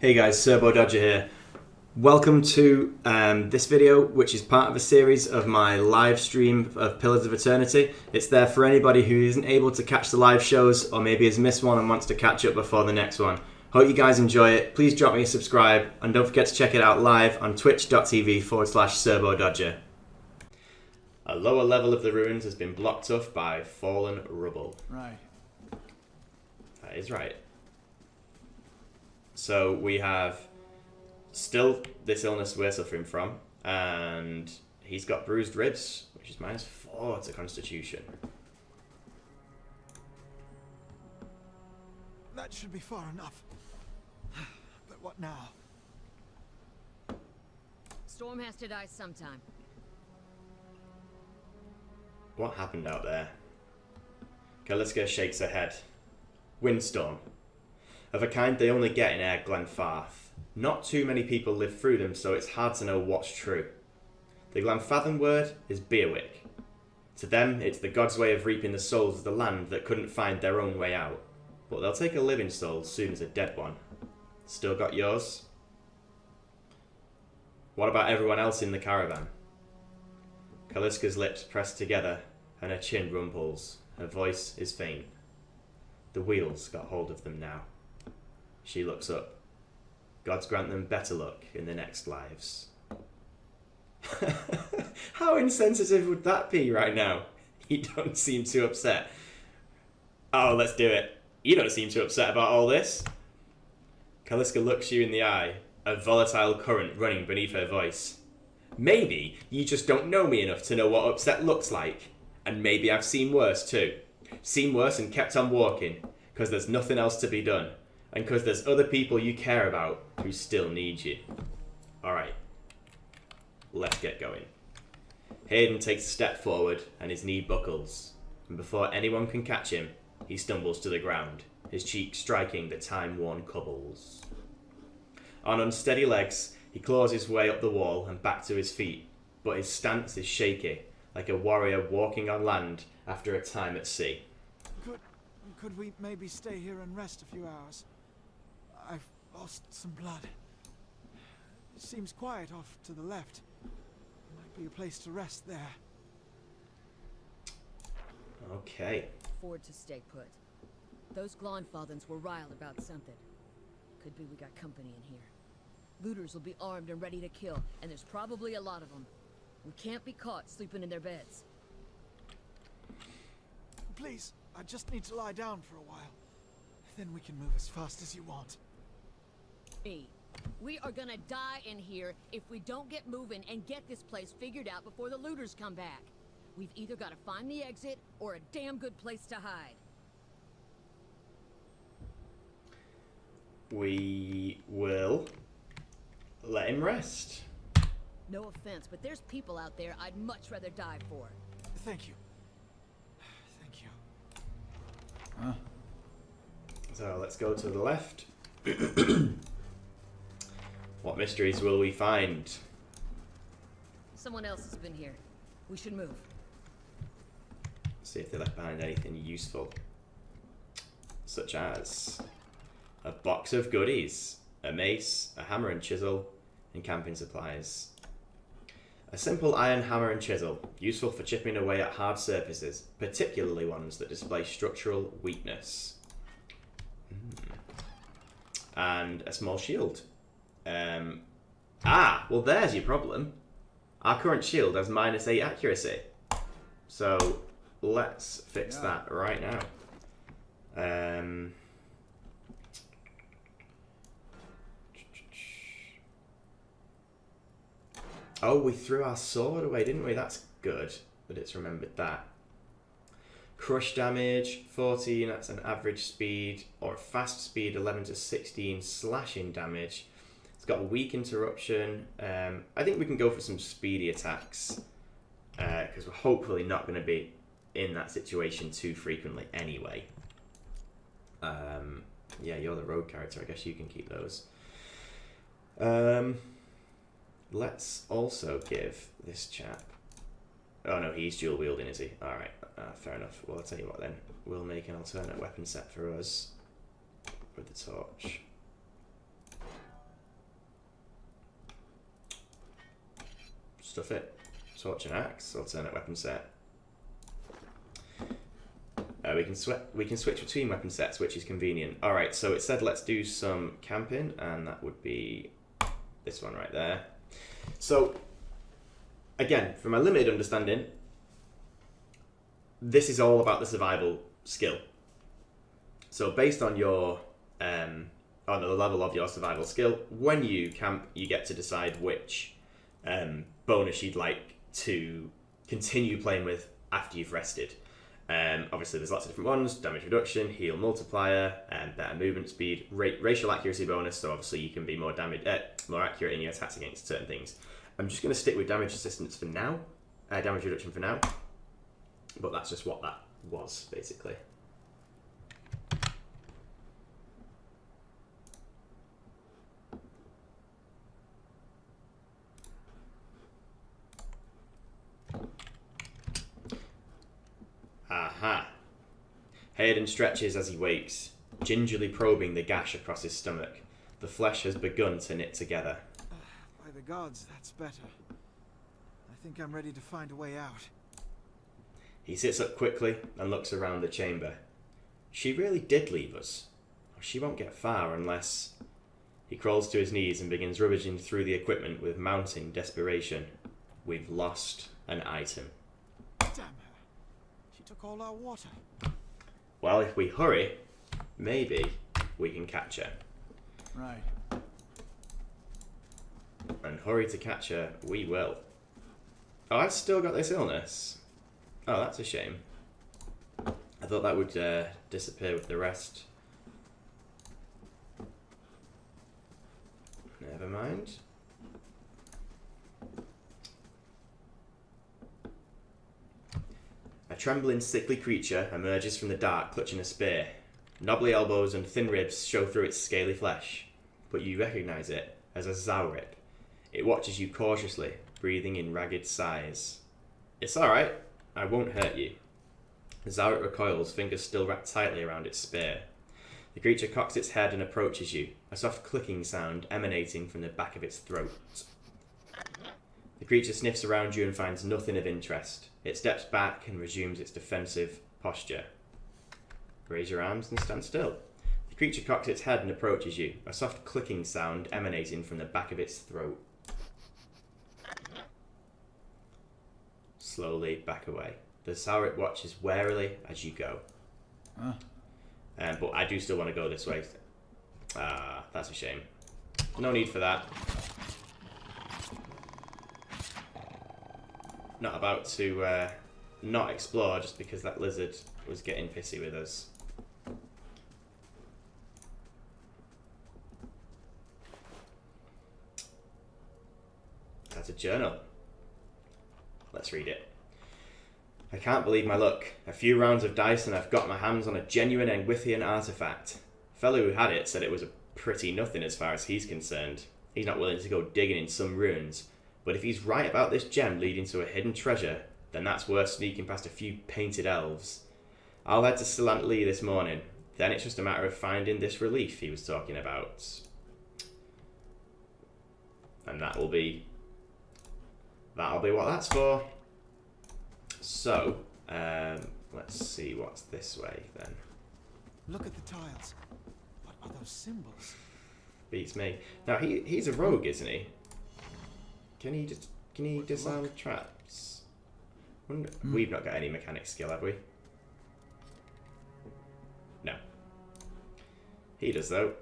Hey guys, Serbo Dodger here. Welcome to this video, which is part of a series of my live stream of Pillars of Eternity. It's there for anybody who isn't able to catch the live shows or maybe has missed one and wants to catch up before the next one. Hope you guys enjoy it. Please drop me a subscribe and don't forget to check it out live on twitch.tv/Serbo Dodger. A lower level of the ruins has been blocked off by fallen rubble. Right. That is right. So we have still this illness we're suffering from, and he's got bruised ribs, which is -4 to Constitution. That should be far enough. But what now? Storm has to die sometime. What happened out there? Kaliska shakes her head. Windstorm. Of a kind they only get in Air Glenfarth. Not too many people live through them, so it's hard to know what's true. The Glenfathan word is Beerwick. To them, it's the god's way of reaping the souls of the land that couldn't find their own way out. But they'll take a living soul as soon as a dead one. Still got yours? What about everyone else in the caravan? Kaliska's lips press together and her chin rumples. Her voice is faint. The wheels got hold of them now. She looks up. Gods grant them better luck in the next lives. How insensitive would that be right now? You don't seem too upset. Oh, let's do it. You don't seem too upset about all this. Kaliska looks you in the eye, a volatile current running beneath her voice. Maybe you just don't know me enough to know what upset looks like. And maybe I've seen worse too. Seen worse and kept on walking, because there's nothing else to be done. And because there's other people you care about who still need you. Alright. Let's get going. Hayden takes a step forward and his knee buckles. And before anyone can catch him, he stumbles to the ground, his cheek striking the time-worn cobbles. On unsteady legs, he claws his way up the wall and back to his feet, but his stance is shaky, like a warrior walking on land after a time at sea. Could we maybe stay here and rest a few hours? I've lost some blood. It seems quiet off to the left. Might be a place to rest there. Okay. Afford to stay put. Those Glonfathans were riled about something. Could be we got company in here. Looters will be armed and ready to kill, and there's probably a lot of them. We can't be caught sleeping in their beds. Please, I just need to lie down for a while. Then we can move as fast as you want. We are gonna die in here if we don't get moving and get this place figured out before the looters come back. We've either got to find the exit or a damn good place to hide. We will let him rest. No offense, but there's people out there I'd much rather die for. Thank you. Thank you. So let's go to the left. What mysteries will we find? Someone else has been here. We should move. See if they left behind anything useful. Such as a box of goodies, a mace, a hammer and chisel, and camping supplies. A simple iron hammer and chisel, useful for chipping away at hard surfaces, particularly ones that display structural weakness. And a small shield. Well there's your problem. Our current shield has -8 accuracy. So let's fix that right now. Oh, we threw our sword away, didn't we? That's good that it's remembered that. Crush damage, 14, that's an average speed, or fast speed, 11 to 16 slashing damage. It's got a weak interruption. I think we can go for some speedy attacks, because we're hopefully not going to be in that situation too frequently anyway. Yeah, you're the rogue character, I guess you can keep those. Let's also give this chap... Oh no, he's dual wielding, is he? Alright, fair enough. Well, I'll tell you what then. We'll make an alternate weapon set for us with the torch. Stuff it. Torch and axe. Alternate weapon set. We can switch between weapon sets, which is convenient. Alright, so it said let's do some camping, and that would be this one right there. So, again, from my limited understanding, this is all about the survival skill. So based on your on the level of your survival skill, when you camp, you get to decide which bonus you'd like to continue playing with after you've rested. Obviously, there's lots of different ones: damage reduction, heal multiplier, and better movement speed, racial accuracy bonus. So obviously, you can be more more accurate in your attacks against certain things. I'm just going to stick with damage assistance for now, damage reduction for now. But that's just what that was, basically. Aha. Hayden stretches as he wakes, gingerly probing the gash across his stomach. The flesh has begun to knit together. By the gods, that's better. I think I'm ready to find a way out. He sits up quickly and looks around the chamber. She really did leave us. She won't get far unless... He crawls to his knees and begins rummaging through the equipment with mounting desperation. We've lost an item. Damn her. She took all our water. Well, if we hurry, maybe we can catch her. Right. And hurry to catch her, we will. Oh, I've still got this illness. Oh, that's a shame. I thought that would disappear with the rest. Never mind. A trembling, sickly creature emerges from the dark, clutching a spear. Knobbly elbows and thin ribs show through its scaly flesh, but you recognize it as a Zaurit. It watches you cautiously, breathing in ragged sighs. It's alright, I won't hurt you. The Zaurit recoils, fingers still wrapped tightly around its spear. The creature cocks its head and approaches you, a soft clicking sound emanating from the back of its throat. The creature sniffs around you and finds nothing of interest. It steps back and resumes its defensive posture. Raise your arms and stand still. The creature cocks its head and approaches you, a soft clicking sound emanating from the back of its throat. Slowly back away. The Zaurit watches warily as you go. Huh. But I do still want to go this way. That's a shame. No need for that. Not about to not explore just because that lizard was getting pissy with us. That's a journal. Let's read it. I can't believe my luck. A few rounds of dice and I've got my hands on a genuine Engwithian artifact. The fellow who had it said it was a pretty nothing as far as he's concerned. He's not willing to go digging in some ruins. But if he's right about this gem leading to a hidden treasure, then that's worth sneaking past a few painted elves. I'll head to Silant Lee this morning. Then it's just a matter of finding this relief he was talking about. And that'll be what that's for. So, let's see what's this way then. Look at the tiles. What are those symbols? Beats me. Now he's a rogue, isn't he? Can he disarm traps? We've not got any mechanic skill, have we? No. He does though.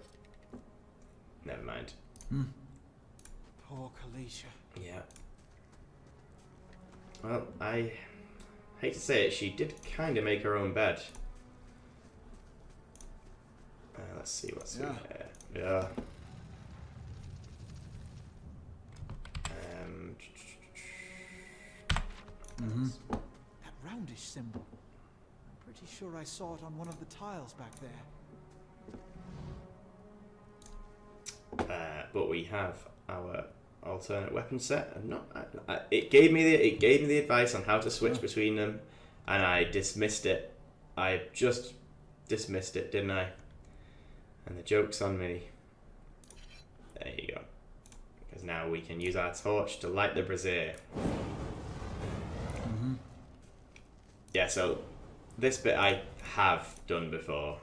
Never mind. Poor Kalisha. Yeah. Well, I hate to say it, she did kind of make her own bed. Let's see what's in here. Yeah. That roundish symbol. I'm pretty sure I saw it on one of the tiles back there. But we have our alternate weapon set, and it gave me the advice on how to switch between them, and I dismissed it. I just dismissed it, didn't I? And the joke's on me. There you go. because now we can use our torch to light the brazier. Yeah, so this bit I have done before,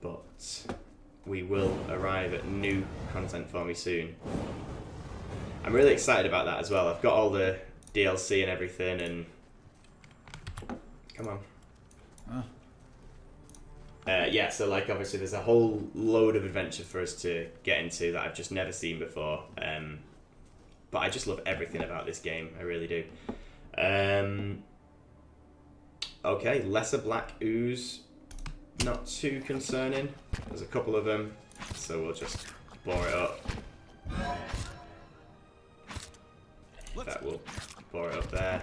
but we will arrive at new content for me soon. I'm really excited about that as well. I've got all the DLC and everything, and come on. Yeah, so like obviously there's a whole load of adventure for us to get into that I've just never seen before. But I just love everything about this game. I really do. Okay, lesser black ooze. Not too concerning. There's a couple of them, so we'll just bore it up. That will bore it up there.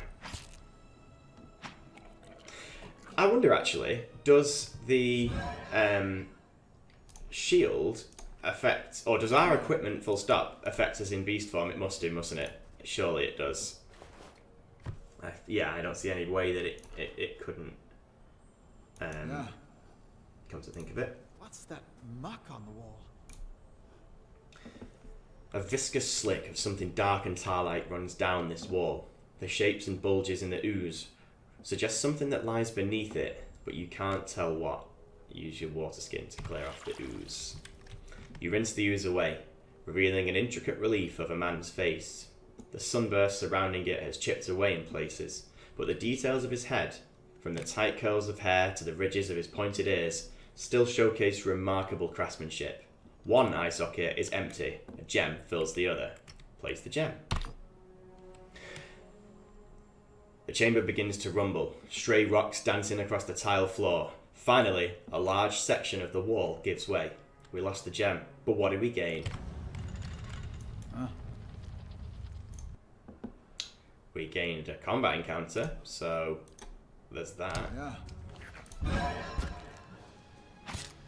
I wonder actually, does the shield affect, or does our equipment full stop affect us in beast form? It must do, mustn't it? Surely it does. Yeah, I don't see any way that it couldn't. Yeah. Come to think of it. What's that muck on the wall? A viscous slick of something dark and tar-like runs down this wall. The shapes and bulges in the ooze suggest something that lies beneath it, but you can't tell what. Use your water skin to clear off the ooze. You rinse the ooze away, revealing an intricate relief of a man's face. The sunburst surrounding it has chipped away in places, but the details of his head, from the tight curls of hair to the ridges of his pointed ears, still showcase remarkable craftsmanship. One eye socket is empty, a gem fills the other. Place the gem. The chamber begins to rumble, stray rocks dancing across the tile floor. Finally, a large section of the wall gives way. We lost the gem, but what did we gain? We gained a combat encounter, so there's that. Yeah.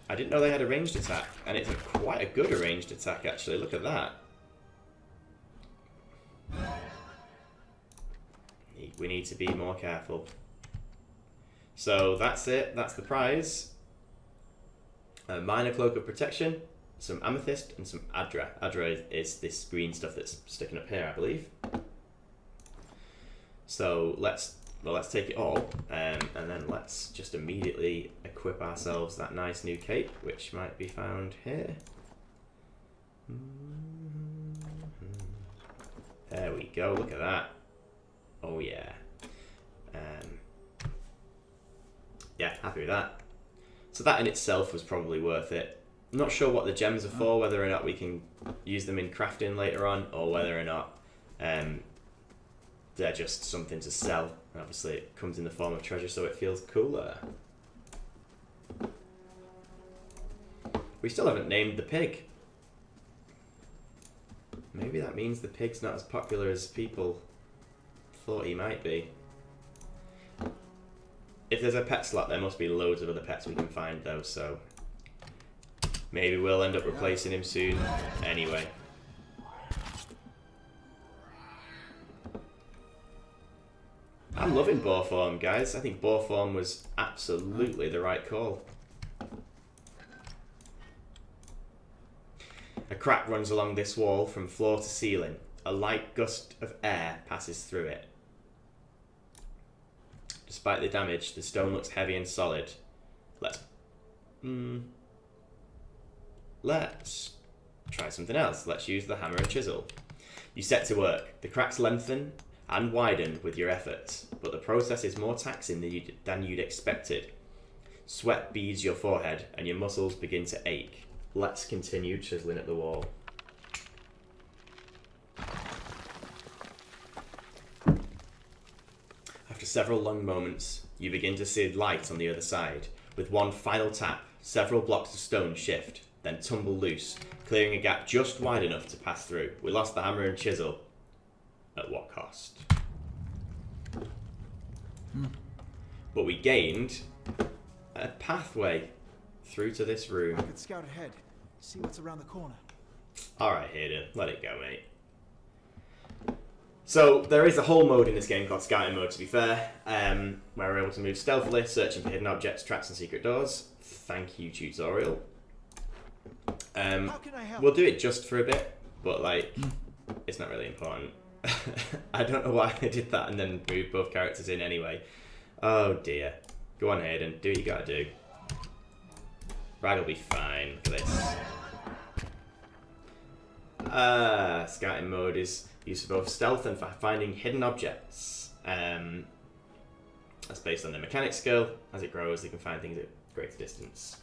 I didn't know they had a ranged attack, and it's quite a good ranged attack actually. Look at that. We need to be more careful. So that's it. That's the prize. A minor cloak of protection, some amethyst, and some adra. Adra is this green stuff that's sticking up here, I believe. So let's take it all, and then let's just immediately equip ourselves that nice new cape, which might be found here. There we go. Look at that. Oh yeah. Yeah, happy with that. So that in itself was probably worth it. I'm not sure what the gems are for, whether or not we can use them in crafting later on, or whether or not they're just something to sell. And obviously it comes in the form of treasure, so it feels cooler. We still haven't named the pig. Maybe that means the pig's not as popular as people thought he might be. If there's a pet slot, there must be loads of other pets we can find though, so maybe we'll end up replacing him soon anyway. I'm loving boar form, guys. I think boar form was absolutely the right call. A crack runs along this wall from floor to ceiling. A light gust of air passes through it. Despite the damage, the stone looks heavy and solid. Let's try something else. Let's use the hammer and chisel. You set to work. The cracks lengthen and widen with your efforts, but the process is more taxing than you'd expected. Sweat beads your forehead and your muscles begin to ache. Let's continue chiseling at the wall. After several long moments, you begin to see light on the other side. With one final tap, several blocks of stone shift, then tumble loose, clearing a gap just wide enough to pass through. We lost the hammer and chisel. At what cost? But we gained a pathway through to this room. I could scout ahead, see what's around the corner. Alright, Hayden, let it go, mate. So, there is a whole mode in this game called Scouting Mode, to be fair, where we're able to move stealthily, searching for hidden objects, traps, and secret doors. Thank you, tutorial. How can I help? We'll do it just for a bit, but like, it's not really important. I don't know why I did that and then moved both characters in anyway. Oh dear. Go on, Hayden. Do what you gotta do. Rag will be fine. Look at this. Scouting mode is used for both stealth and for finding hidden objects. That's based on their mechanic skill. As it grows, they can find things at greater distance.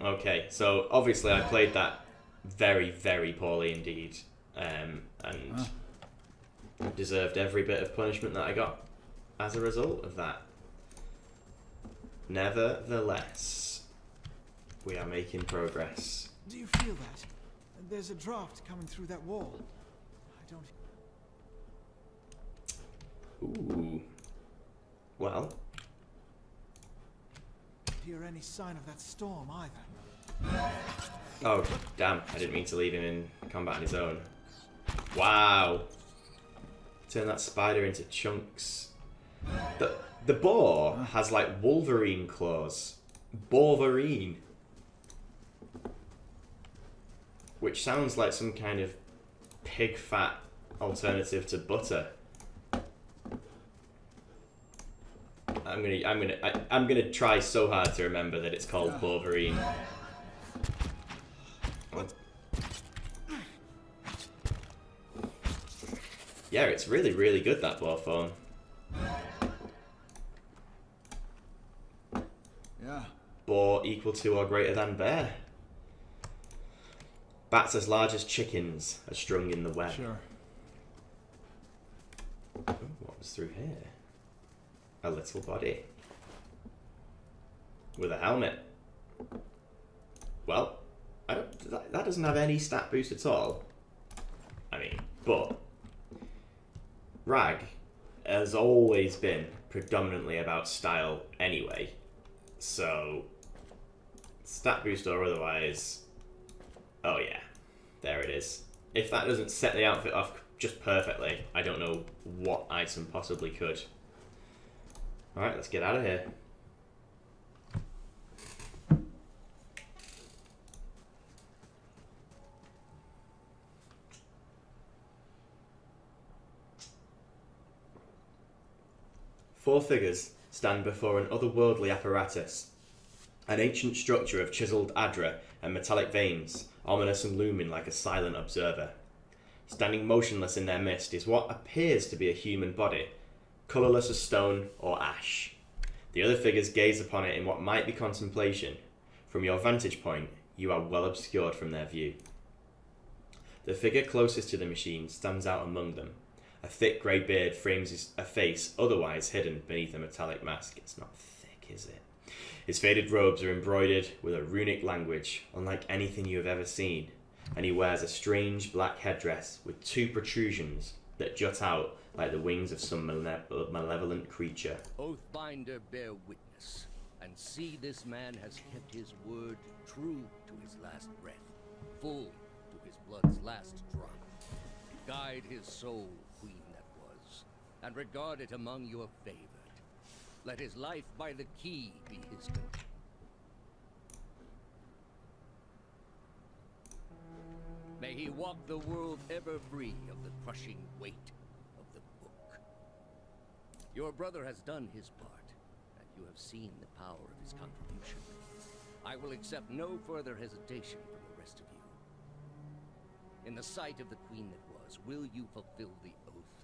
Okay, so obviously I played that very, very poorly indeed, and deserved every bit of punishment that I got as a result of that. Nevertheless, we are making progress. Do you feel that? There's a draft coming through that wall. I don't Ooh. Well. hear any sign of that storm either. Oh, damn. I didn't mean to leave him in combat on his own. Wow. Turn that spider into chunks. The boar has like Wolverine claws. Wolverine. Which sounds like some kind of pig fat alternative to butter. I'm gonna try so hard to remember that it's called Wolverine. Yeah, it's really, really good, that boar form. Yeah. Boar equal to or greater than bear. Bats as large as chickens are strung in the web. Sure. Ooh, what was through here? A little body. With a helmet. Well, that doesn't have any stat boost at all. I mean, but Rag has always been predominantly about style anyway. So, stat boost or otherwise, oh yeah, there it is. If that doesn't set the outfit off just perfectly, I don't know what item possibly could. Alright, let's get out of here. Four figures stand before an otherworldly apparatus. An ancient structure of chiselled adra and metallic veins, ominous and looming like a silent observer. Standing motionless in their midst is what appears to be a human body, colourless as stone or ash. The other figures gaze upon it in what might be contemplation. From your vantage point, you are well obscured from their view. The figure closest to the machine stands out among them. A thick grey beard frames a face otherwise hidden beneath a metallic mask. It's not thick, is it? His faded robes are embroidered with a runic language, unlike anything you have ever seen, and he wears a strange black headdress with two protrusions that jut out like the wings of some malevolent creature. Oathbinder, bear witness, and see this man has kept his word true to his last breath, full to his blood's last drop. Guide his soul, queen that was, and regard it among your favored. Let his life by the key be his control. May he walk the world ever free of the crushing weight of the book. Your brother has done his part, and you have seen the power of his contribution. I will accept no further hesitation from the rest of you. In the sight of the queen that was, will you fulfill the oath?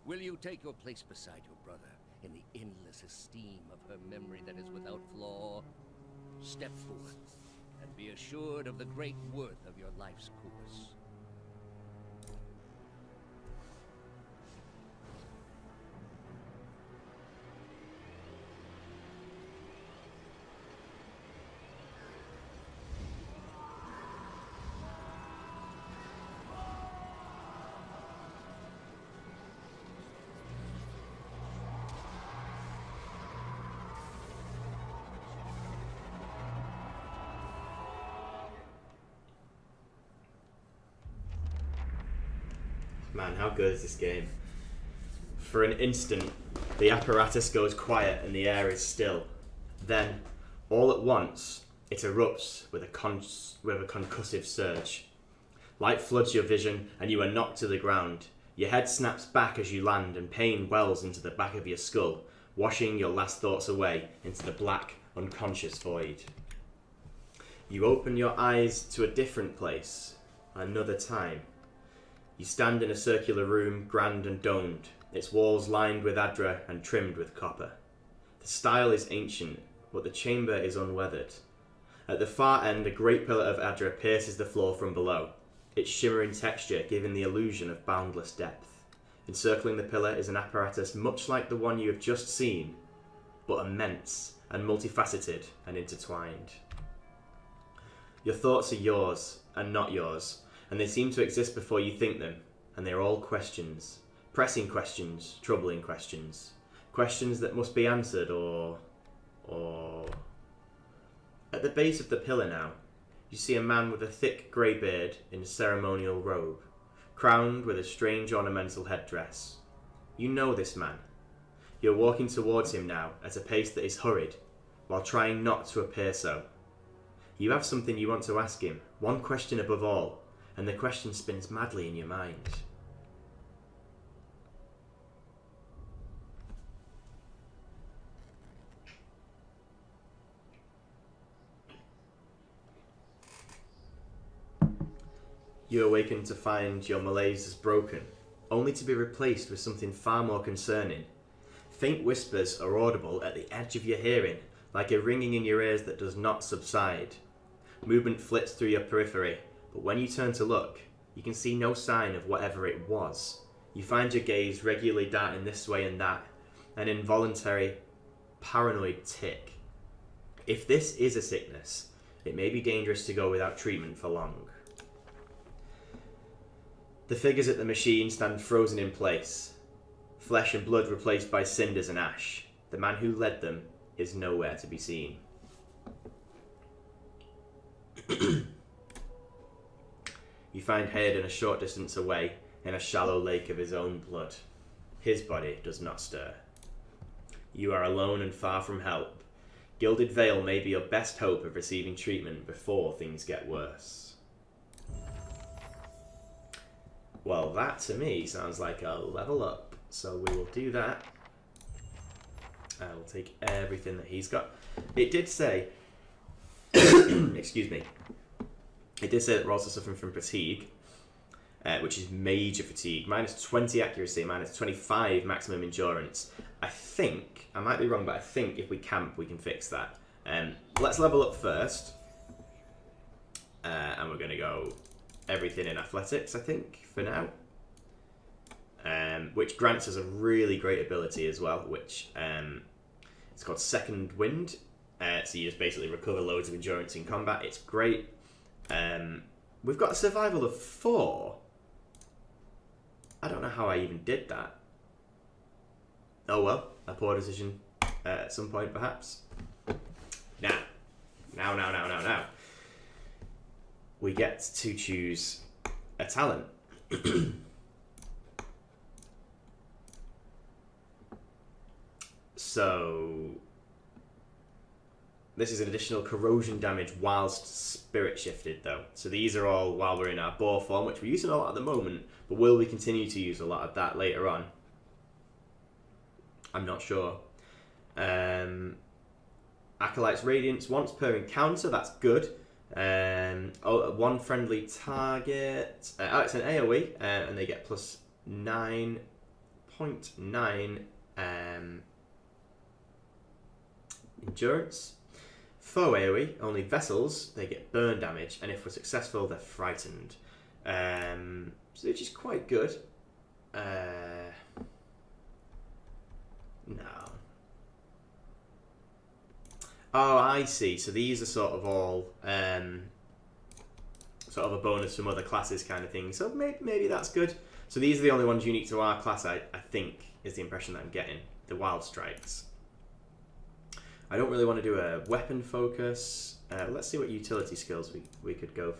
Will you take your place beside your brother in the endless esteem of her memory that is without flaw? Step forth, and be assured of the great worth of your life's course. Man, how good is this game? For an instant, the apparatus goes quiet and the air is still. Then, all at once, it erupts with a concussive surge. Light floods your vision and you are knocked to the ground. Your head snaps back as you land and pain wells into the back of your skull, washing your last thoughts away into the black, unconscious void. You open your eyes to a different place, another time. You stand in a circular room, grand and domed, its walls lined with adra and trimmed with copper. The style is ancient, but the chamber is unweathered. At the far end, a great pillar of adra pierces the floor from below, its shimmering texture giving the illusion of boundless depth. Encircling the pillar is an apparatus much like the one you have just seen, but immense and multifaceted and intertwined. Your thoughts are yours and not yours, and they seem to exist before you think them, and they are all questions. Pressing questions, troubling questions. Questions that must be answered or... At the base of the pillar now, you see a man with a thick grey beard in a ceremonial robe, crowned with a strange ornamental headdress. You know this man. You're walking towards him now at a pace that is hurried, while trying not to appear so. You have something you want to ask him, one question above all, and the question spins madly in your mind. You awaken to find your malaise is broken, only to be replaced with something far more concerning. Faint whispers are audible at the edge of your hearing, like a ringing in your ears that does not subside. Movement flits through your periphery, but when you turn to look, you can see no sign of whatever it was. You find your gaze regularly darting this way and that, an involuntary, paranoid tick. If this is a sickness, it may be dangerous to go without treatment for long. The figures at the machine stand frozen in place, flesh and blood replaced by cinders and ash. The man who led them is nowhere to be seen. You find Hayden a short distance away in a shallow lake of his own blood. His body does not stir. You are alone and far from help. Gilded Veil may be your best hope of receiving treatment before things get worse. Well, that to me sounds like a level up, so we will do that. I will take everything that he's got. It did say, excuse me, it did say that we're also suffering from fatigue, which is major fatigue. Minus 20 accuracy, minus 25 maximum endurance. I think, I might be wrong, but I think if we camp, we can fix that. Let's level up first. And we're going to go everything in athletics, I think, for now. Which grants us a really great ability as well, which it's called Second Wind. So you just basically recover loads of endurance in combat. It's great. We've got a survival of 4. I don't know how I even did that. Oh well, a poor decision at some point perhaps. Now. We get to choose a talent. So this is an additional corrosion damage whilst spirit shifted though. So these are all while we're in our boar form, which we're using a lot at the moment, but will we continue to use a lot of that later on? I'm not sure. Acolyte's Radiance once per encounter, that's good. One friendly target. It's an AoE, and they get plus 9.9 endurance. Foe AoE, only vessels, they get burn damage, and if we're successful, they're frightened. So which is quite good. No. Oh, I see. So these are sort of all sort of a bonus from other classes kind of thing. So maybe that's good. So these are the only ones unique to our class, I think, is the impression that I'm getting. The Wild Strikes. I don't really want to do a weapon focus. Let's see what utility skills we could go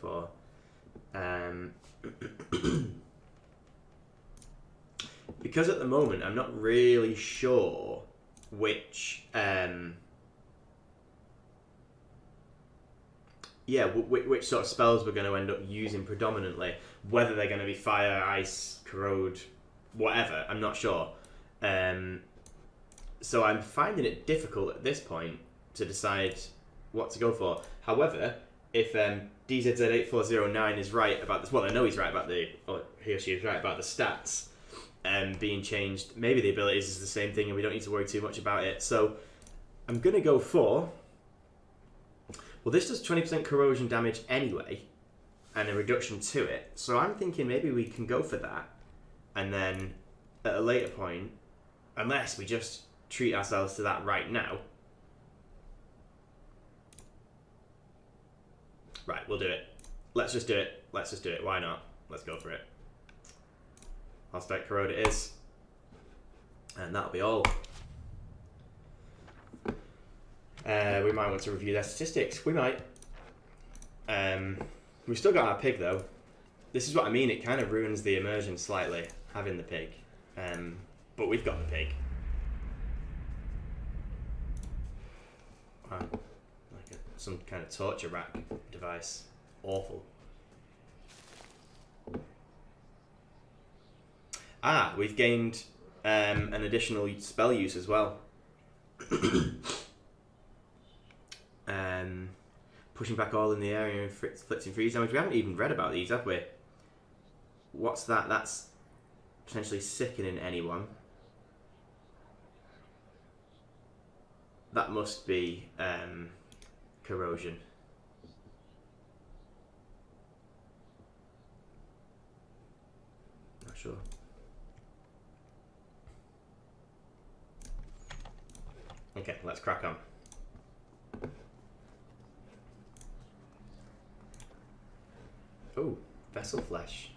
because at the moment I'm not really sure which which sort of spells we're going to end up using predominantly. Whether they're going to be fire, ice, corrode, whatever, I'm not sure. So I'm finding it difficult at this point to decide what to go for. However, if DZZ8409 is right about this, well, I know he's right about or he or she is right about the stats being changed. Maybe the abilities is the same thing and we don't need to worry too much about it. So I'm going to go for... Well, this does 20% corrosion damage anyway, and a reduction to it. So I'm thinking maybe we can go for that, and then at a later point, unless we just treat ourselves to that right now. Right, we'll do it. Let's just do it. Let's just do it. Why not? Let's go for it. Aspect corrode it is. And that'll be all. We might want to review their statistics. We might. We've still got our pig though. This is what I mean. It kind of ruins the immersion slightly, having the pig. But we've got the pig. Wow. Like some kind of torture rack device. Awful. Ah, we've gained an additional spell use as well. Pushing back all in the area and inflicting freeze damage. We haven't even read about these, have we? What's that? That's potentially sickening anyone. That must be corrosion. Not sure. Okay, let's crack on. Oh, vessel flesh.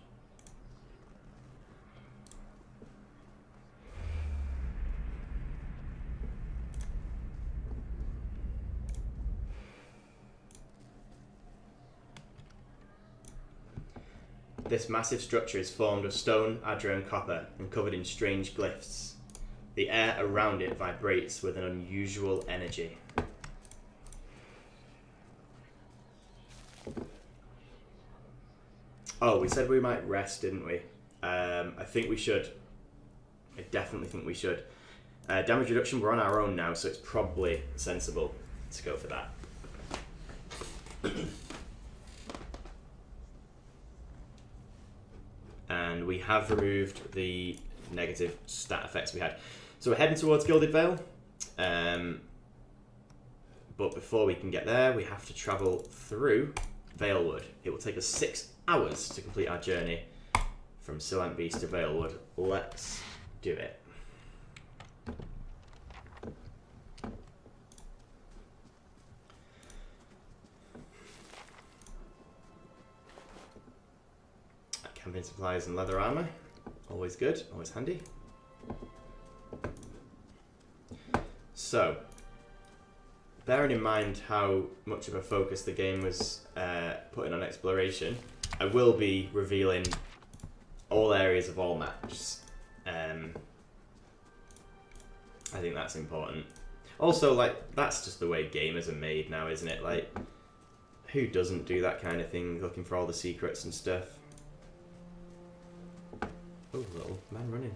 This massive structure is formed of stone, adra and copper and covered in strange glyphs. The air around it vibrates with an unusual energy. Oh, we said we might rest, didn't we? I think we should. I definitely think we should. Damage reduction, we're on our own now, so it's probably sensible to go for that. And we have removed the negative stat effects we had. So we're heading towards Gilded Vale. But before we can get there, we have to travel through Valewood. It will take us 6 hours to complete our journey from Silant Beast to Valewood. Let's do it. Camping supplies and leather armor. Always good, always handy. So, bearing in mind how much of a focus the game was putting on exploration, I will be revealing all areas of all maps. I think that's important. Also, like, that's just the way gamers are made now, isn't it? Like, who doesn't do that kind of thing, looking for all the secrets and stuff? Oh, little man running.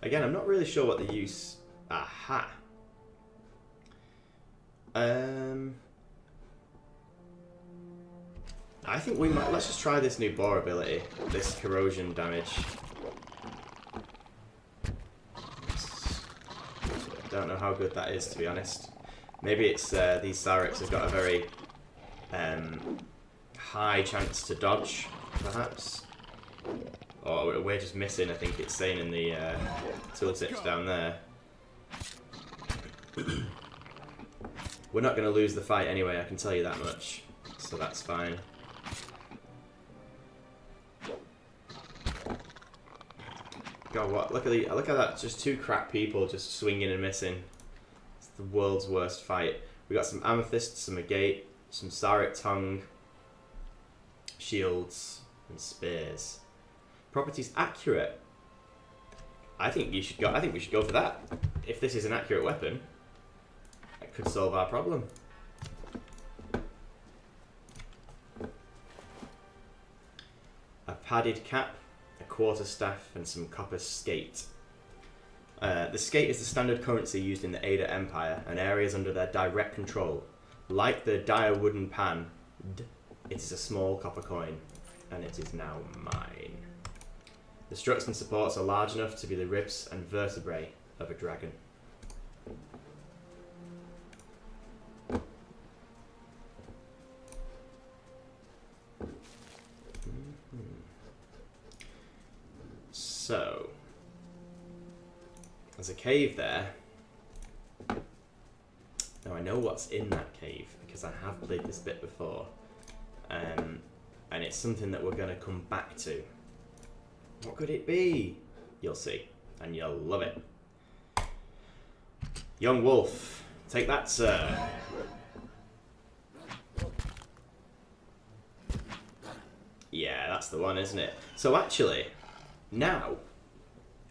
Again, I'm not really sure what the use... Aha! I think we might... Let's just try this new boar ability. This corrosion damage. Don't know how good that is, to be honest. Maybe it's these Syrex have got a very high chance to dodge, perhaps. Or we're just missing, I think it's saying in the tooltips down there. We're not going to lose the fight anyway, I can tell you that much. So that's fine. God, what? Look at that. Just two crack people just swinging and missing. It's the world's worst fight. We got some amethyst, some agate, some Sarik tongue, shields, and spears. Properties accurate. I think we should go for that. If this is an accurate weapon, that could solve our problem. A padded cap, a quarterstaff, and some copper skate. The skate is the standard currency used in the Ada Empire and areas under their direct control. Like the dire wooden pan, it is a small copper coin, and it is now mine. The struts and supports are large enough to be the ribs and vertebrae of a dragon. So, there's a cave there. Now I know what's in that cave because I have played this bit before, and it's something that we're going to come back to. What could it be? You'll see, and you'll love it. Young wolf, take that, sir. Yeah, that's the one, isn't it? So actually, now,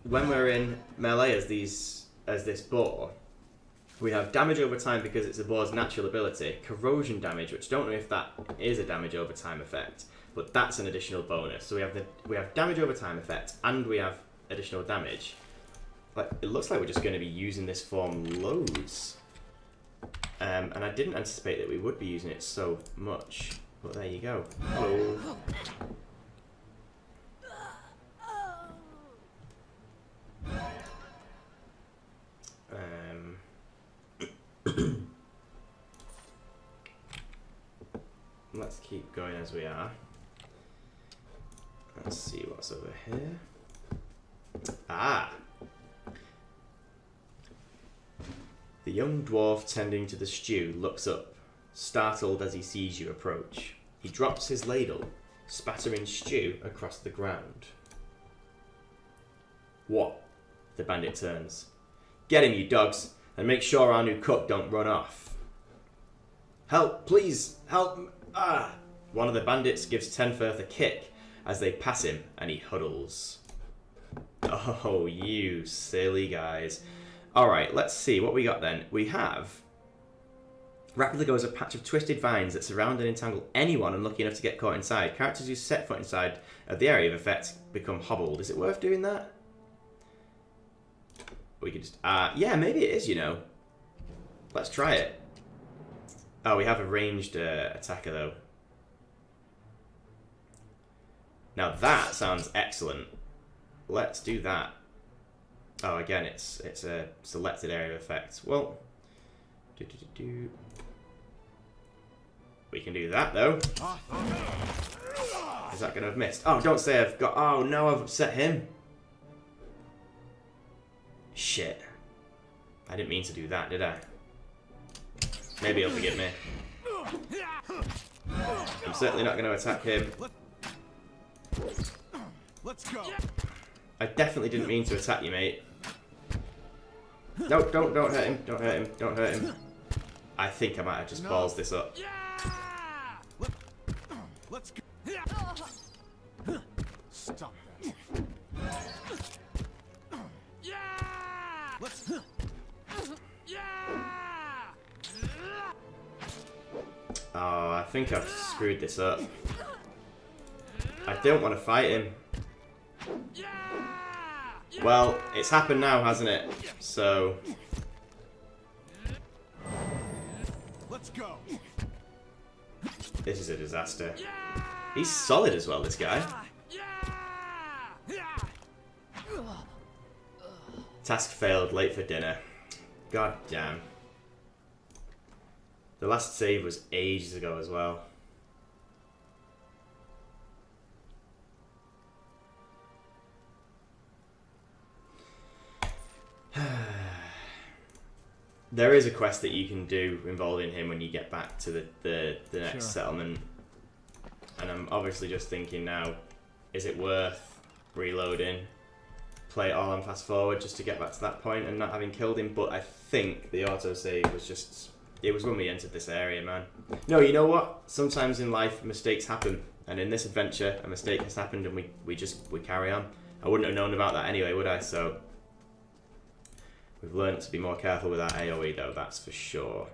when we're in melee as this boar, we have damage over time because it's a boar's natural ability, corrosion damage, which don't know if that is a damage over time effect, but that's an additional bonus. So we have damage over time effect, and we have additional damage. Like, it looks like we're just going to be using this form loads, and I didn't anticipate that we would be using it so much. But there you go. Hello. Let's keep going as we are. Let's see what's over here. Ah! The young dwarf tending to the stew looks up, startled as he sees you approach. He drops his ladle, spattering stew across the ground. What? The bandit turns. Get him, you dogs, and make sure our new cook don't run off. Help, please, help. Ah! One of the bandits gives Tenfirth a kick as they pass him, and he huddles. Oh, you silly guys. Alright, let's see what we got then. We have... Rapidly goes a patch of twisted vines that surround and entangle anyone unlucky enough to get caught inside. Characters who set foot inside of the area of effect become hobbled. Is it worth doing that? We could just... yeah, maybe it is, you know. Let's try it. Oh, we have a ranged attacker, though. Now that sounds excellent. Let's do that. Oh, again, it's a selected area of effect. Well, we can do that, though. Is that going to have missed? Oh, don't say I've got... Oh, no, I've upset him. Shit. I didn't mean to do that, did I? Maybe he'll forgive me. I'm certainly not going to attack him. Let's go. I definitely didn't mean to attack you, mate. No, don't hurt him. Don't hurt him. Don't hurt him. I think I might have just balls this up. Let's go. Stop that. Let's... Oh, I think I've screwed this up. I don't want to fight him. Well, it's happened now, hasn't it? So... Let's go. This is a disaster. He's solid as well, this guy. Task failed, late for dinner. God damn. The last save was ages ago as well. There is a quest that you can do involving him when you get back to the next settlement. And I'm obviously just thinking now, is it worth reloading? play it all on fast forward just to get back to that point and not having killed him, but I think the autosave was just... It was when we entered this area, man. No, you know what? Sometimes in life, mistakes happen. And in this adventure, a mistake has happened and we carry on. I wouldn't have known about that anyway, would I? So... We've learned to be more careful with our AoE, though, that's for sure.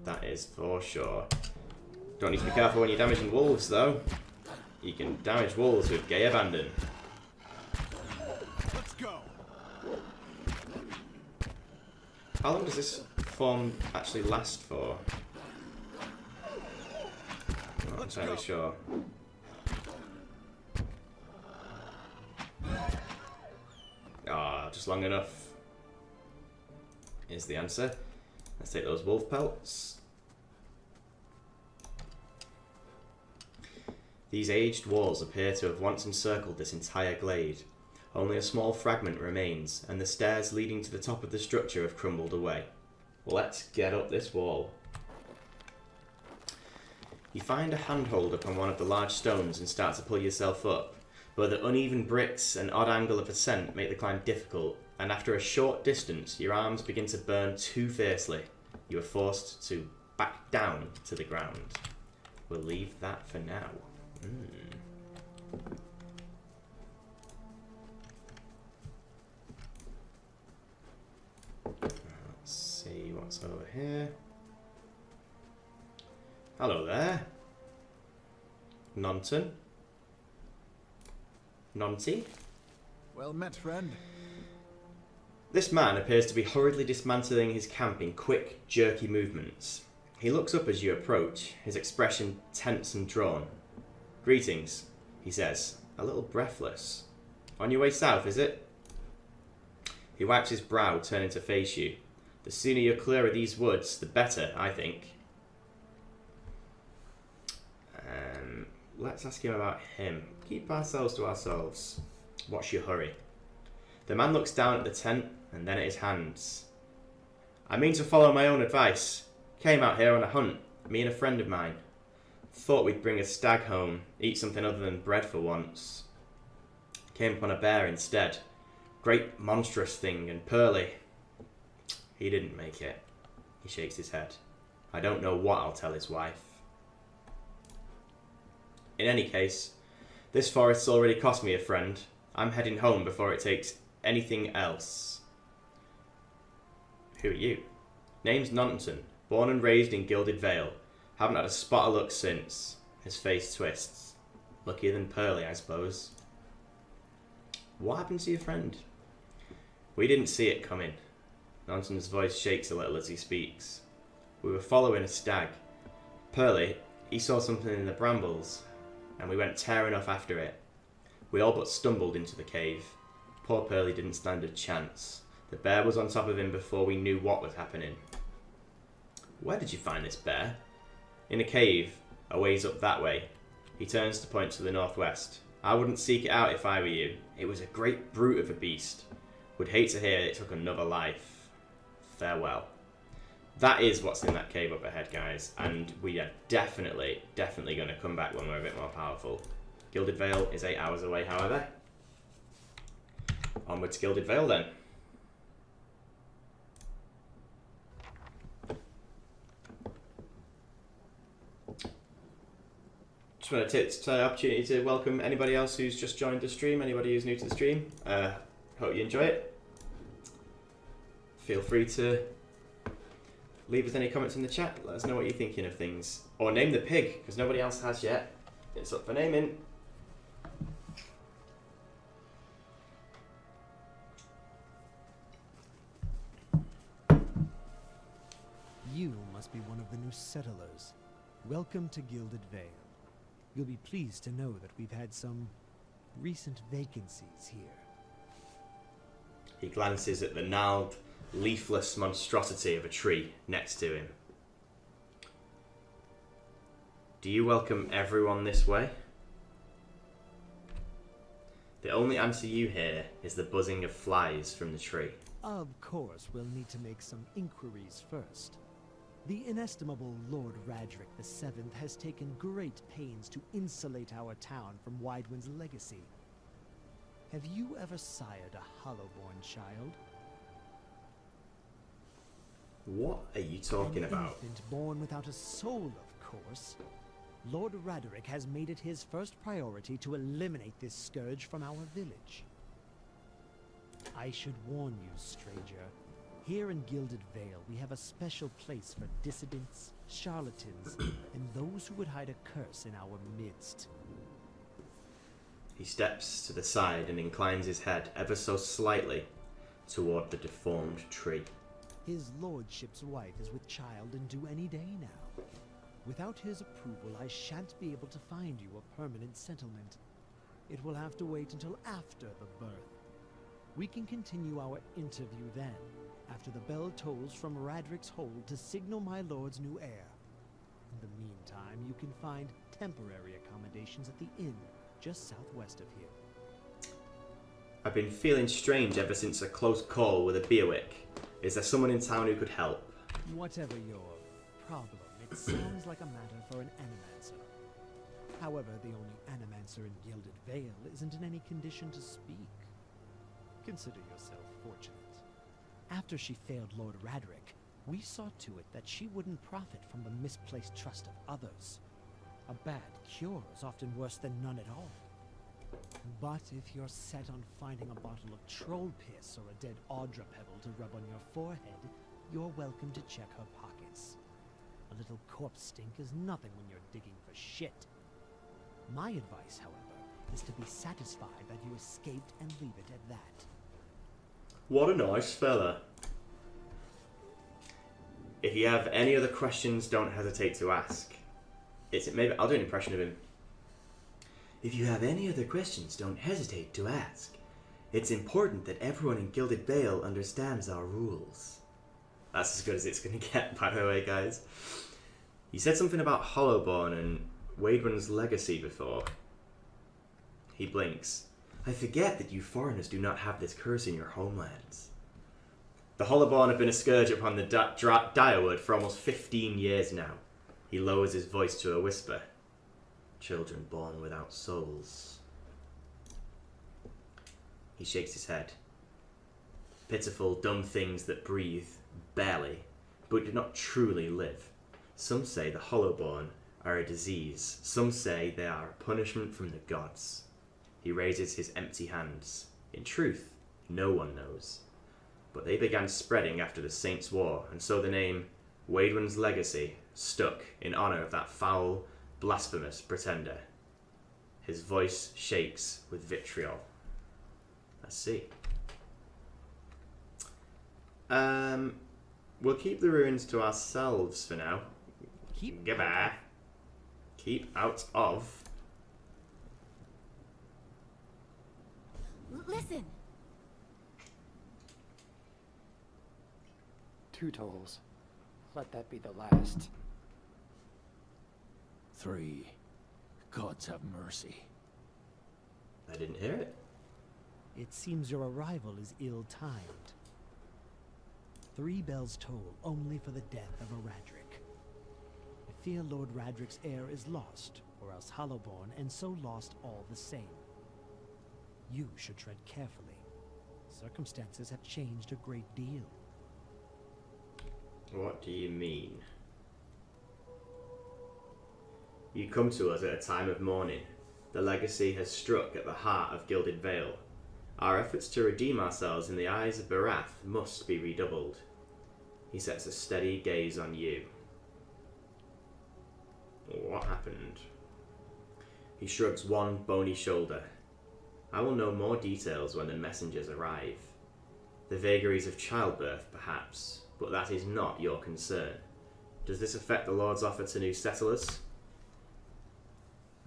That is for sure. Don't need to be careful when you're damaging wolves, though. You can damage wolves with gay abandon. Let's go. How long does this form actually last for? I'm not entirely sure. Ah, just long enough is the answer. Let's take those wolf pelts. These aged walls appear to have once encircled this entire glade. Only a small fragment remains, and the stairs leading to the top of the structure have crumbled away. Let's get up this wall. You find a handhold upon one of the large stones and start to pull yourself up, but the uneven bricks and odd angle of ascent make the climb difficult, and after a short distance, your arms begin to burn too fiercely. You are forced to back down to the ground. We'll leave that for now. Let's see what's over here. Hello there. Nonton. Nonty. Well met, friend. This man appears to be hurriedly dismantling his camp in quick, jerky movements. He looks up as you approach, his expression tense and drawn. Greetings, he says, a little breathless. On your way south, is it? He wipes his brow, turning to face you. The sooner you're clear of these woods, the better, I think. Let's ask him about him. Keep ourselves to ourselves. What's your hurry? The man looks down at the tent and then at his hands. I mean to follow my own advice. Came out here on a hunt, me and a friend of mine. Thought we'd bring a stag home, eat something other than bread for once. Came upon a bear instead. Great monstrous thing and pearly. He didn't make it. He shakes his head. I don't know what I'll tell his wife. In any case, this forest's already cost me a friend. I'm heading home before it takes anything else. Who are you? Name's Nonton. Born and raised in Gilded Vale. Haven't had a spot of luck since. His face twists. Luckier than Pearly, I suppose. What happened to your friend? We didn't see it coming. Nonton's voice shakes a little as he speaks. We were following a stag. Pearly, he saw something in the brambles, and we went tearing off after it. We all but stumbled into the cave. Poor Pearly didn't stand a chance. The bear was on top of him before we knew what was happening. Where did you find this bear? In a cave, a ways up that way. He turns to point to the northwest. I wouldn't seek it out if I were you. It was a great brute of a beast. Would hate to hear it took another life. Farewell. That is what's in that cave up ahead, guys, and we are definitely going to come back when we're a bit more powerful. Gilded Vale is 8 hours away, however. Onward to Gilded Vale, then. Just want to take the opportunity to welcome anybody else who's just joined the stream, anybody who's new to the stream. Hope you enjoy it. Feel free to leave us any comments in the chat. Let us know what you're thinking of things. Or name the pig, because nobody else has yet. It's up for naming. You must be one of the new settlers. Welcome to Gilded Vale. You'll be pleased to know that we've had some recent vacancies here. He glances at the gnarled, leafless monstrosity of a tree next to him. Do you welcome everyone this way? The only answer you hear is the buzzing of flies from the tree. Of course, we'll need to make some inquiries first. The inestimable Lord Radric VII has taken great pains to insulate our town from Widewind's legacy. Have you ever sired a Hollowborn child? What are you talking An about? infant born without a soul, of course. Lord Raderick has made it his first priority to eliminate this scourge from our village. I should warn you, stranger. Here in Gilded Vale, we have a special place for dissidents, charlatans, and those who would hide a curse in our midst. He steps to the side and inclines his head ever so slightly toward the deformed tree. His lordship's wife is with child and due any day now. Without his approval, I shan't be able to find you a permanent settlement. It will have to wait until after the birth. We can continue our interview then, after the bell tolls from Radrick's hold to signal my lord's new heir. In the meantime, you can find temporary accommodations at the inn just southwest of here. I've been feeling strange ever since a close call with a Beerwick. Is there someone in town who could help? Whatever your problem, it sounds like a matter for an animancer. However, the only animancer in Gilded Vale isn't in any condition to speak. Consider yourself fortunate. After she failed Lord Raderick, we saw to it that she wouldn't profit from the misplaced trust of others. A bad cure is often worse than none at all. But if you're set on finding a bottle of troll piss or a dead Audra pebble to rub on your forehead, you're welcome to check her pockets. A little corpse stink is nothing when you're digging for shit. My advice, however, is to be satisfied that you escaped and leave it at that. What a nice fella. If you have any other questions, don't hesitate to ask. Maybe I'll do an impression of him. If you have any other questions, don't hesitate to ask. It's important that everyone in Gilded Vale understands our rules. That's as good as it's going to get, by the way, guys. You said something about Hollowborn and Wadwin's legacy before. He blinks. I forget that you foreigners do not have this curse in your homelands. The Hollowborn have been a scourge upon the Direwood for almost 15 years now. He lowers his voice to a whisper. Children born without souls. He shakes his head. Pitiful, dumb things that breathe, barely, but do not truly live. Some say the Hollowborn are a disease. Some say they are a punishment from the gods. He raises his empty hands. In truth, no one knows. But they began spreading after the Saints' War, and so the name Wadwin's Legacy stuck in honor of that foul, blasphemous pretender. His voice shakes with vitriol. Let's see. We'll keep the ruins to ourselves for now. Goodbye. Keep out of. Listen! 2 tolls. Let that be the last. 3. Gods have mercy. I didn't hear it. It seems your arrival is ill-timed. 3 bells toll only for the death of a Radrick. I fear Lord Radrick's heir is lost, or else Hollowborn, and so lost all the same. You should tread carefully. Circumstances have changed a great deal. What do you mean? You come to us at a time of mourning. The legacy has struck at the heart of Gilded Vale. Our efforts to redeem ourselves in the eyes of Barath must be redoubled. He sets a steady gaze on you. What happened? He shrugs one bony shoulder. I will know more details when the messengers arrive. The vagaries of childbirth, perhaps, but that is not your concern. Does this affect the Lord's offer to new settlers?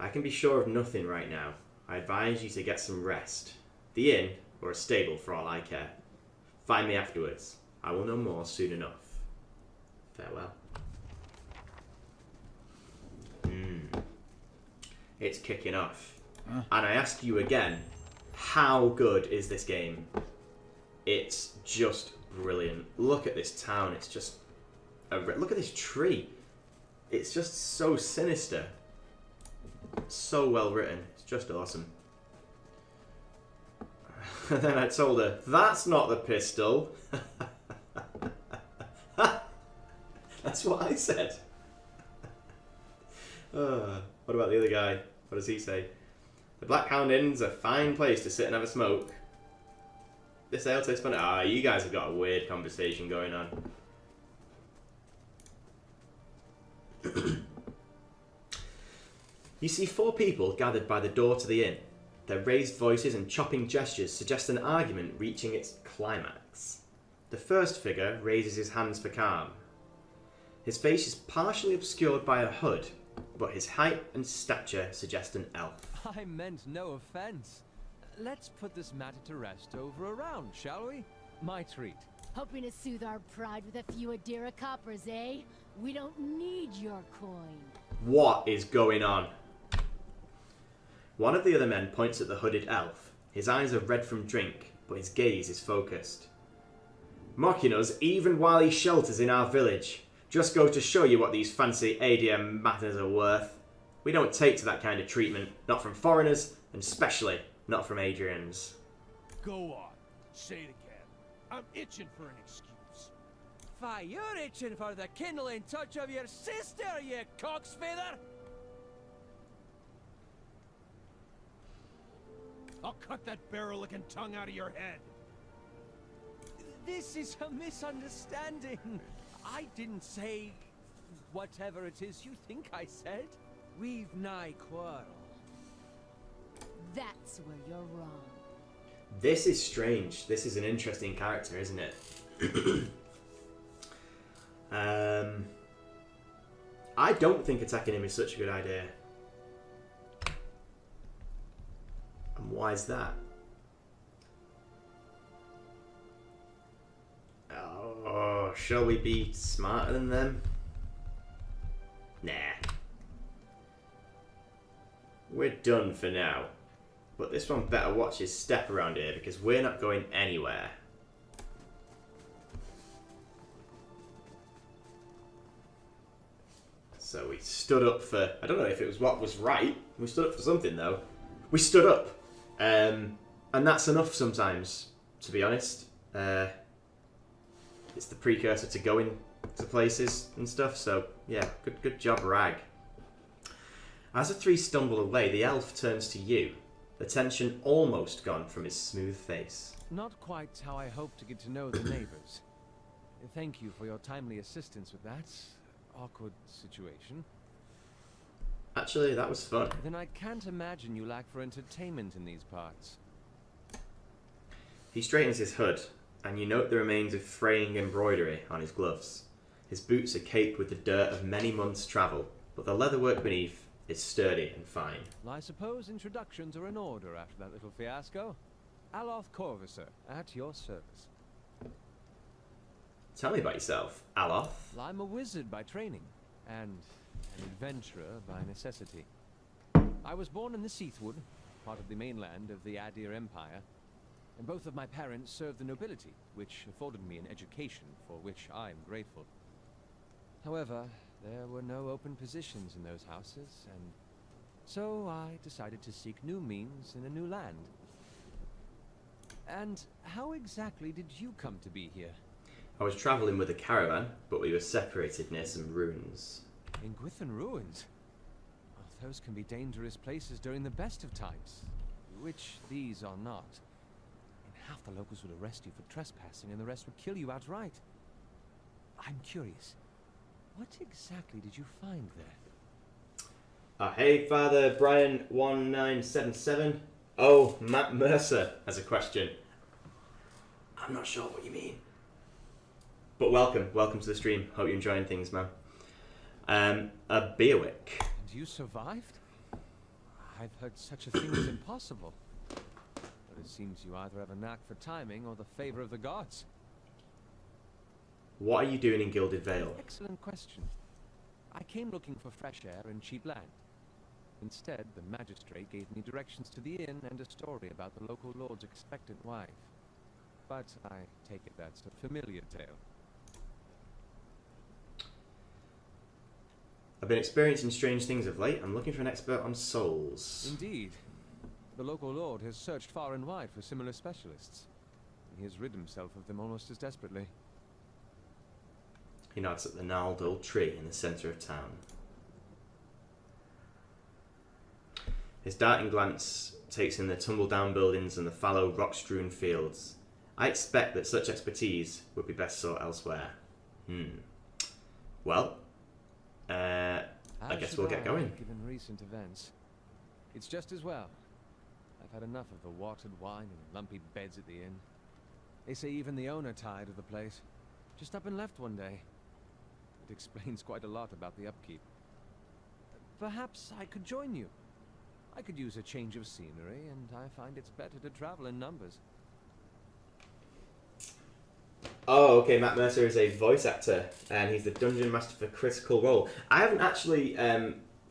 I can be sure of nothing right now. I advise you to get some rest. The inn, or a stable for all I care. Find me afterwards. I will know more soon enough. Farewell. It's kicking off. And I ask you again, how good is this game? It's just brilliant. Look at this town. It's just... look at this tree. It's just so sinister. So well written. It's just awesome. And then I told her, that's not the pistol. That's what I said. What about the other guy? What does he say? The Black Hound Inn's a fine place to sit and have a smoke. This ale tastes fun. Ah, you guys have got a weird conversation going on. You see 4 people gathered by the door to the inn. Their raised voices and chopping gestures suggest an argument reaching its climax. The first figure raises his hands for calm. His face is partially obscured by a hood, but his height and stature suggest an elf. I meant no offense. Let's put this matter to rest over a round, shall we? My treat. Hoping to soothe our pride with a few Adira coppers, eh? We don't need your coin. What is going on? One of the other men points at the hooded elf. His eyes are red from drink, but his gaze is focused. Mocking us even while he shelters in our village. Just go to show you what these fancy ADM matters are worth. We don't take to that kind of treatment, not from foreigners, and especially not from Adrians. Go on, say it again. I'm itching for an excuse. Fie, you're itching for the kindling touch of your sister, you cocksfeather! I'll cut that barrel-looking tongue out of your head. This is a misunderstanding. I didn't say whatever it is you think I said. We've nigh quarrel. That's where you're wrong. This is strange. This is an interesting character, isn't it? I don't think attacking him is such a good idea. And why is that? Oh, shall we be smarter than them? Nah. We're done for now. But this one better watch his step around here because we're not going anywhere. So we stood up for... I don't know if it was what was right. We stood up for something though. We stood up. And that's enough sometimes, to be honest. It's the precursor to going to places and stuff. So yeah, good job, Rag. As the 3 stumble away, the elf turns to you. The tension almost gone from his smooth face. Not quite how I hoped to get to know the neighbors. Thank you for your timely assistance with that awkward situation. Actually, that was fun. Then I can't imagine you lack for entertainment in these parts. He straightens his hood, and you note the remains of fraying embroidery on his gloves. His boots are caked with the dirt of many months' travel, but the leatherwork beneath is sturdy and fine. I suppose introductions are in order after that little fiasco. Aloth Corvusser, at your service. Tell me about yourself, Aloth. I'm a wizard by training, and an adventurer by necessity. I was born in the Seathwood, part of the mainland of the Adir Empire, and both of my parents served the nobility, which afforded me an education for which I am grateful. However, there were no open positions in those houses, and so I decided to seek new means in a new land. And how exactly did you come to be here? I was travelling with a caravan, but we were separated near some ruins. In Gwithan ruins? Oh, those can be dangerous places during the best of times, which these are not. And half the locals would arrest you for trespassing, and the rest would kill you outright. I'm curious. What exactly did you find there? Hey, Father Brian 1977. Oh, Matt Mercer has a question. I'm not sure what you mean. But welcome to the stream. Hope you're enjoying things, man. A Beerwick. And you survived? I've heard such a thing is impossible. But it seems you either have a knack for timing or the favor of the gods. What are you doing in Gilded Vale? Excellent question. I came looking for fresh air and cheap land. Instead, the magistrate gave me directions to the inn and a story about the local lord's expectant wife. But I take it that's a familiar tale. I've been experiencing strange things of late. I'm looking for an expert on souls. Indeed. The local lord has searched far and wide for similar specialists. He has rid himself of them almost as desperately. He nods at the gnarled old tree in the centre of town. His darting glance takes in the tumble-down buildings and the fallow, rock-strewn fields. I expect that such expertise would be best sought elsewhere. Well, I guess we'll get going. Given recent events, it's just as well. I've had enough of the watered wine and lumpy beds at the inn. They say even the owner tired of the place. Just up and left one day. It explains quite a lot about the upkeep. Perhaps I could join you. I could use a change of scenery, and I find it's better to travel in numbers. Oh, okay, Matt Mercer is a voice actor, and he's the Dungeon Master for Critical Role. I haven't actually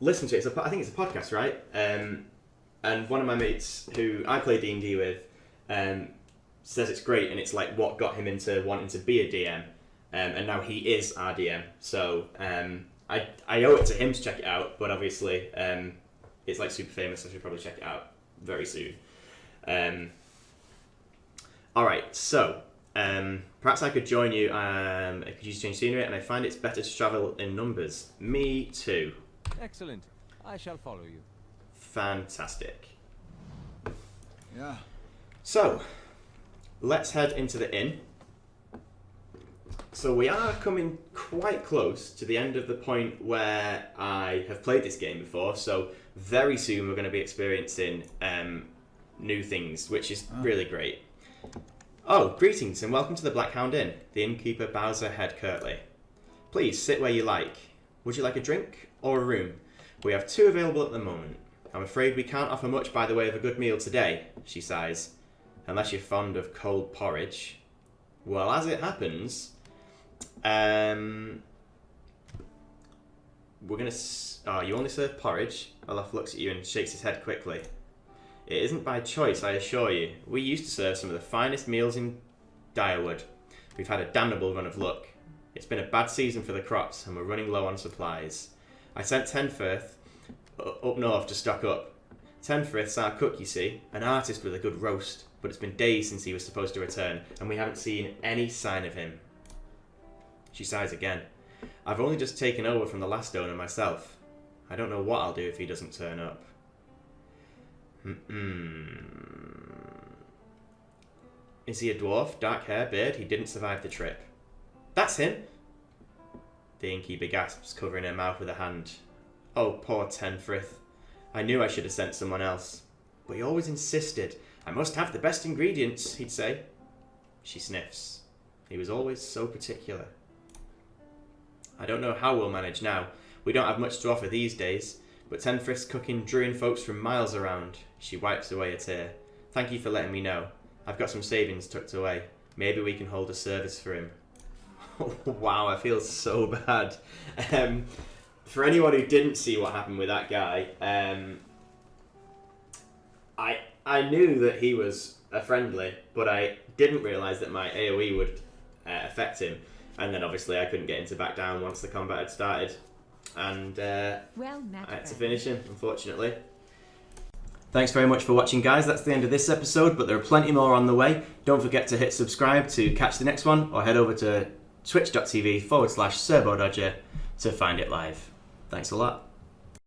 listened to it. I think it's a podcast, right? And one of my mates who I play D&D with says it's great, and it's like what got him into wanting to be a DM. And now he is our DM. So I owe it to him to check it out, but obviously it's like super famous. I should probably check it out very soon. All right, so perhaps I could join you. I could use change scenery, and I find it's better to travel in numbers. Me too. Excellent. I shall follow you. Fantastic. Yeah. So, let's head into the inn. So we are coming quite close to the end of the point where I have played this game before, so very soon we're going to be experiencing new things, which is really great. Oh, greetings and welcome to the Black Hound Inn. The innkeeper bows her head curtly. Please sit where you like. Would you like a drink or a room? We have 2 available at the moment. I'm afraid we can't offer much by the way of a good meal today, she sighs. Unless you're fond of cold porridge. Well, as it happens, we're gonna. You only serve porridge? Olaf looks at you and shakes his head quickly. It isn't by choice, I assure you. We used to serve some of the finest meals in Direwood. We've had a damnable run of luck. It's been a bad season for the crops, and we're running low on supplies. I sent Tenfirth up north to stock up. Tenfirth's our cook, you see, an artist with a good roast, but it's been days since he was supposed to return, and we haven't seen any sign of him. She sighs again. I've only just taken over from the last owner myself. I don't know what I'll do if he doesn't turn up. Is he a dwarf? Dark hair, beard? He didn't survive the trip. That's him! The innkeeper gasps, covering her mouth with a hand. Oh, poor Tenfrith. I knew I should have sent someone else. But he always insisted. I must have the best ingredients, he'd say. She sniffs. He was always so particular. I don't know how we'll manage now. We don't have much to offer these days. But Tenfrith's cooking drew in folks from miles around. She wipes away a tear. Thank you for letting me know. I've got some savings tucked away. Maybe we can hold a service for him. Wow, I feel so bad. For anyone who didn't see what happened with that guy, I knew that he was a friendly, but I didn't realise that my AoE would affect him. And then obviously I couldn't get him to back down once the combat had started. And I had to finish him, unfortunately. Thanks very much for watching, guys. That's the end of this episode, but there are plenty more on the way. Don't forget to hit subscribe to catch the next one, or head over to twitch.tv/SerboDodger to find it live. Thanks a lot.